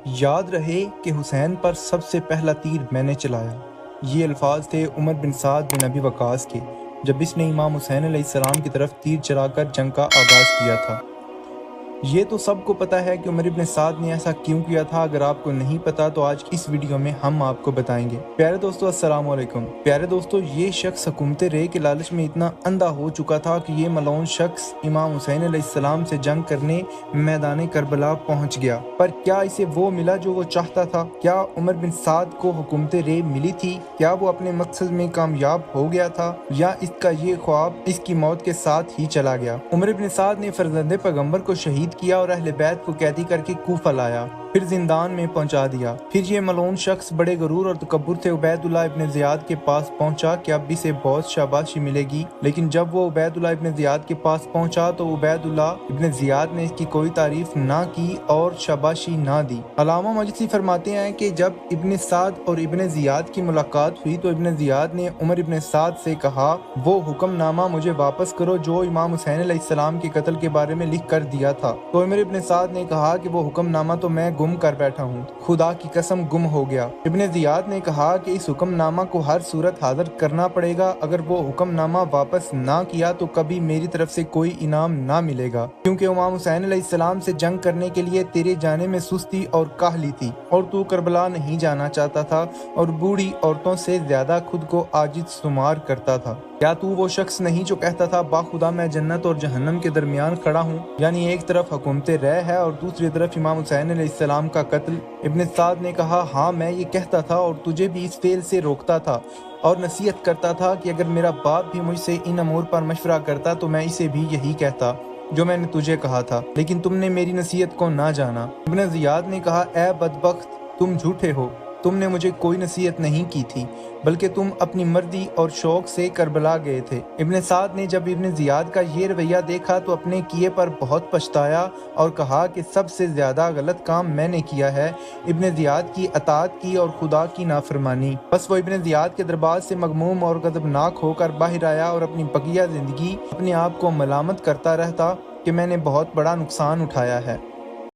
یاد رہے کہ حسین پر سب سے پہلا تیر میں نے چلایا۔ یہ الفاظ تھے عمر بن سعد بن ابی وقاص کے جب اس نے امام حسین علیہ السلام کی طرف تیر چلا کر جنگ کا آغاز کیا تھا۔ یہ تو سب کو پتہ ہے کہ عمر بن سعد نے ایسا کیوں کیا تھا۔ اگر آپ کو نہیں پتا تو آج اس ویڈیو میں ہم آپ کو بتائیں گے۔ پیارے دوستو السلام علیکم۔ پیارے دوستو یہ شخص حکومت رے کے لالچ میں اتنا اندھا ہو چکا تھا کہ یہ ملعون شخص امام حسین علیہ السلام سے جنگ کرنے میدان کربلا پہنچ گیا، پر کیا اسے وہ ملا جو وہ چاہتا تھا؟ کیا عمر بن سعد کو حکومت رے ملی تھی؟ کیا وہ اپنے مقصد میں کامیاب ہو گیا تھا یا اس کا یہ خواب اس کی موت کے ساتھ ہی چلا گیا؟ عمر بن سعد نے فرزند پیغمبر کو شہید کیا اور اہل بیت کو قیدی کر کے کوفہ لایا، پھر زندان میں پہنچا دیا۔ پھر یہ ملعون شخص بڑے غرور اور تکبر سے عبید اللہ ابن زیاد کے پاس پہنچا کہ اب اسے بہت شاباشی ملے گی، لیکن جب وہ عبید اللہ ابن زیاد کے پاس پہنچا تو عبید اللہ ابن زیاد نے اس کی کوئی تعریف نہ کی اور شاباشی نہ دی۔ علامہ مجلسی فرماتے ہیں کہ جب ابن سعد اور ابن زیاد کی ملاقات ہوئی تو ابن زیاد نے عمر ابن سعد سے کہا، وہ حکم نامہ مجھے واپس کرو جو امام حسین علیہ السلام کے قتل کے بارے میں لکھ کر دیا تھا۔ تو عمر ابن سعد نے کہا کہ وہ حکم نامہ تو میں گم کر بیٹھا ہوں، خدا کی قسم گم ہو گیا۔ ابن زیاد نے کہا کہ اس حکم نامہ کو ہر صورت حاضر کرنا پڑے گا، اگر وہ حکم نامہ واپس نہ کیا تو کبھی میری طرف سے کوئی انعام نہ ملے گا، کیونکہ امام حسین علیہ السلام سے جنگ کرنے کے لیے تیرے جانے میں سستی اور کاہلی تھی اور تو کربلا نہیں جانا چاہتا تھا اور بوڑھی عورتوں سے زیادہ خود کو عاجز شمار کرتا تھا۔ کیا تو وہ شخص نہیں جو کہتا تھا باخدا میں جنت اور جہنم کے درمیان کھڑا ہوں؟ یعنی ایک طرف حکومت رے ہے اور دوسری طرف امام حسین علیہ السلام کا قتل۔ ابن سعد نے کہا، ہاں میں یہ کہتا تھا اور تجھے بھی اس فعل سے روکتا تھا اور نصیحت کرتا تھا کہ اگر میرا باپ بھی مجھ سے ان امور پر مشورہ کرتا تو میں اسے بھی یہی کہتا جو میں نے تجھے کہا تھا، لیکن تم نے میری نصیحت کو نہ جانا۔ ابن زیاد نے کہا، اے بدبخت تم جھوٹے ہو، تم نے مجھے کوئی نصیحت نہیں کی تھی بلکہ تم اپنی مرضی اور شوق سے کربلا گئے تھے۔ ابن سعد نے جب ابن زیاد کا یہ رویہ دیکھا تو اپنے کیے پر بہت پچھتایا اور کہا کہ سب سے زیادہ غلط کام میں نے کیا ہے، ابن زیاد کی اطاعت کی اور خدا کی نافرمانی۔ بس وہ ابن زیاد کے دربار سے مغموم اور غضبناک ہو کر باہر آیا اور اپنی بقیہ زندگی اپنے آپ کو ملامت کرتا رہتا کہ میں نے بہت بڑا نقصان اٹھایا ہے۔